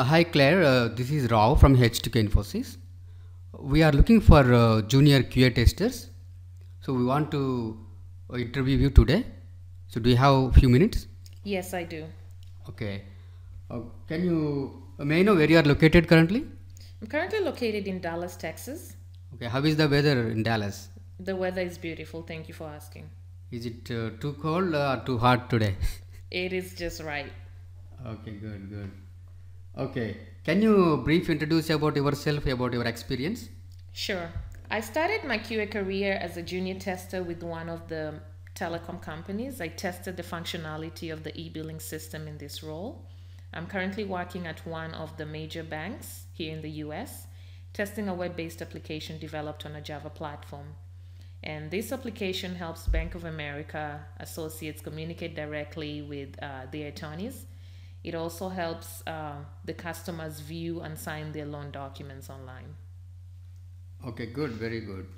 Hi Claire, this is Rao from H2K Infosys. We are looking for junior QA testers. So we want to interview you today. So do you have a few minutes? Yes, I do. Okay. Can you, may I know where you are located currently? I'm currently located in Dallas, Texas. Okay, how is the weather in Dallas? The weather is beautiful. Thank you for asking. Is it too cold or too hot today? It is just right. Okay, good, good. Okay, can you brief introduce about yourself, about your experience? Sure. I started my QA career as a junior tester with one of the telecom companies. I tested the functionality of the e-billing system in this role. I'm currently working at one of the major banks here in the US, testing a web-based application developed on a Java platform. And this application helps Bank of America associates communicate directly with their attorneys. It also helps the customers view and sign their loan documents online. Okay, good, very good.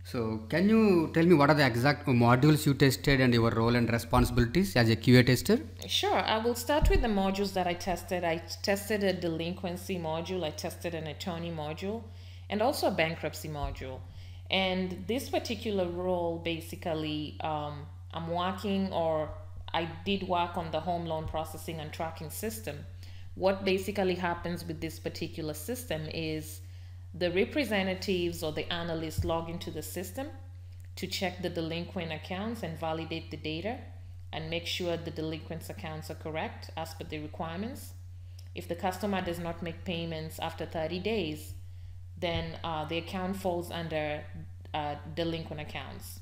So, can you tell me what are the exact modules you tested and your role and responsibilities as a QA tester? Sure, I will start with the modules that I tested. I tested a delinquency module, I tested an attorney module, and also a bankruptcy module. And this particular role, basically, I'm working, or I did work on the home loan processing and tracking system. What basically happens with this particular system is the representatives or the analysts log into the system to check the delinquent accounts and validate the data and make sure the delinquent accounts are correct as per the requirements. If the customer does not make payments after 30 days, then the account falls under delinquent accounts.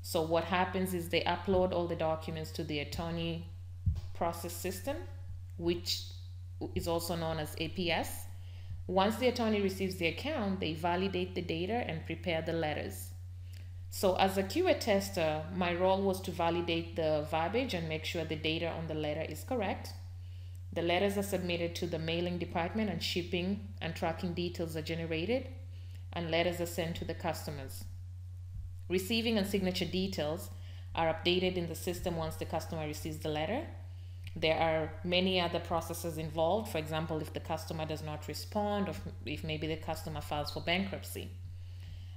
So what happens is they upload all the documents to the attorney process system, which is also known as APS. Once the attorney receives the account, they validate the data and prepare the letters. So as a QA tester, my role was to validate the verbiage and make sure the data on the letter is correct. The letters are submitted to the mailing department and shipping and tracking details are generated, and letters are sent to the customers. Receiving and signature details are updated in the system once the customer receives the letter. There are many other processes involved. For example, if the customer does not respond, or if maybe the customer files for bankruptcy.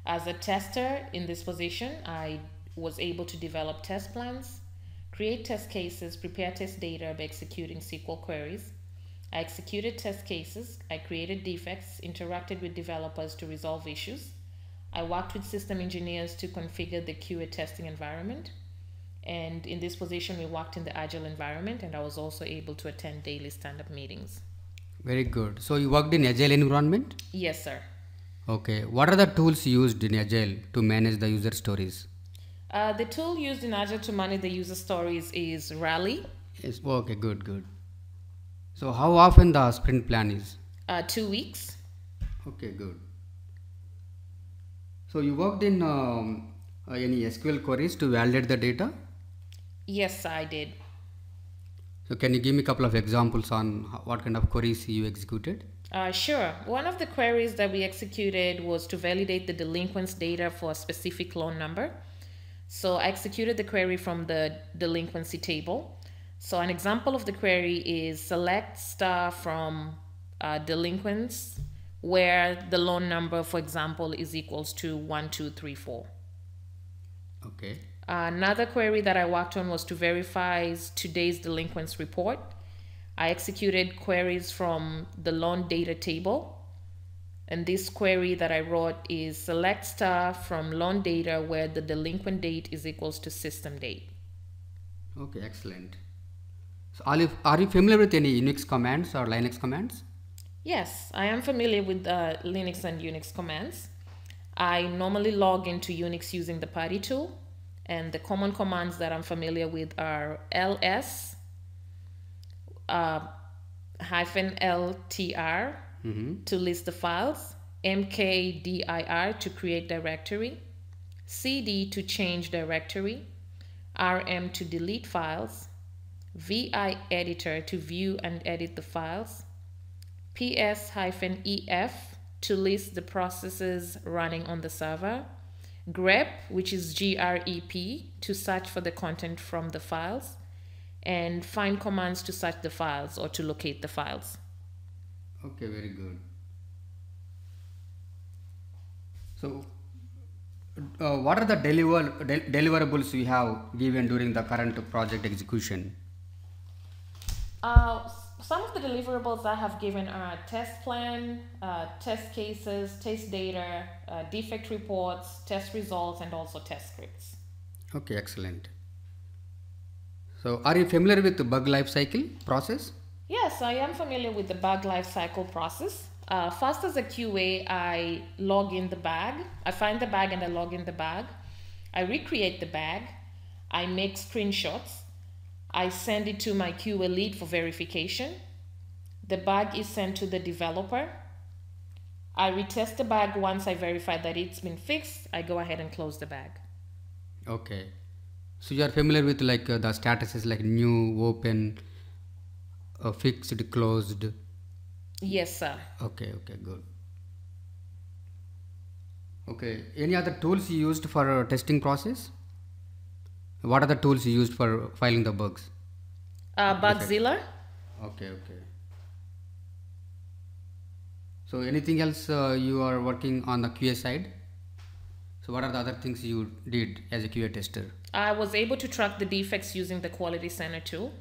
As a tester in this position, I was able to develop test plans, create test cases, prepare test data by executing SQL queries. I executed test cases, I created defects, interacted with developers to resolve issues. I worked with system engineers to configure the QA testing environment. And in this position, we worked in the agile environment, and I was also able to attend daily stand-up meetings. Very good. So you worked in agile environment? Yes, sir. Okay. What are the tools used in agile to manage the user stories? The tool used in agile to manage the user stories is Rally. Yes. Okay. Good. Good. So how often the sprint plan is? 2 weeks. Okay. Good. So you worked in any SQL queries to validate the data? Yes, I did. So can you give me a couple of examples on what kind of queries you executed? Sure. One of the queries that we executed was to validate the delinquent's data for a specific loan number. So I executed the query from the delinquency table. So an example of the query is select star from delinquents where the loan number, for example, is equals to 1234. Okay. Another query that I worked on was to verify today's delinquents report. I executed queries from the loan data table. And this query that I wrote is select star from loan data where the delinquent date is equals to system date. Okay, excellent. So are you familiar with any Unix commands or Linux commands? Yes, I am familiar with Linux and Unix commands. I normally log into Unix using the PuTTY tool. And the common commands that I'm familiar with are ls -ltr to list the files, mkdir to create directory, cd to change directory, rm to delete files, vi editor to view and edit the files, ps-ef to list the processes running on the server, grep, which is grep, to search for the content from the files, and find commands to search the files or to locate the files. Okay, very good. So, what are the deliverables you have given during the current project execution? Some of the deliverables I have given are test plan, test cases, test data, defect reports, test results, and also test scripts. Okay, excellent. So, are you familiar with the bug life cycle process? Yes, I am familiar with the bug lifecycle process. First, as a QA, I log in the bag. I find the bag and I log in the bag. I recreate the bag. I make screenshots. I send it to my QA lead for verification. The bag is sent to the developer. I retest the bag once I verify that it's been fixed. I go ahead and close the bag. Okay. So, you are familiar with like the statuses like new, open, fixed, closed. Yes, sir. Okay, okay, good. Okay, any other tools you used for testing process? What are the tools you used for filing the bugs? Defect. Bugzilla. Okay, okay. So anything else you are working on the QA side? So what are the other things you did as a QA tester? I was able to track the defects using the Quality Center tool.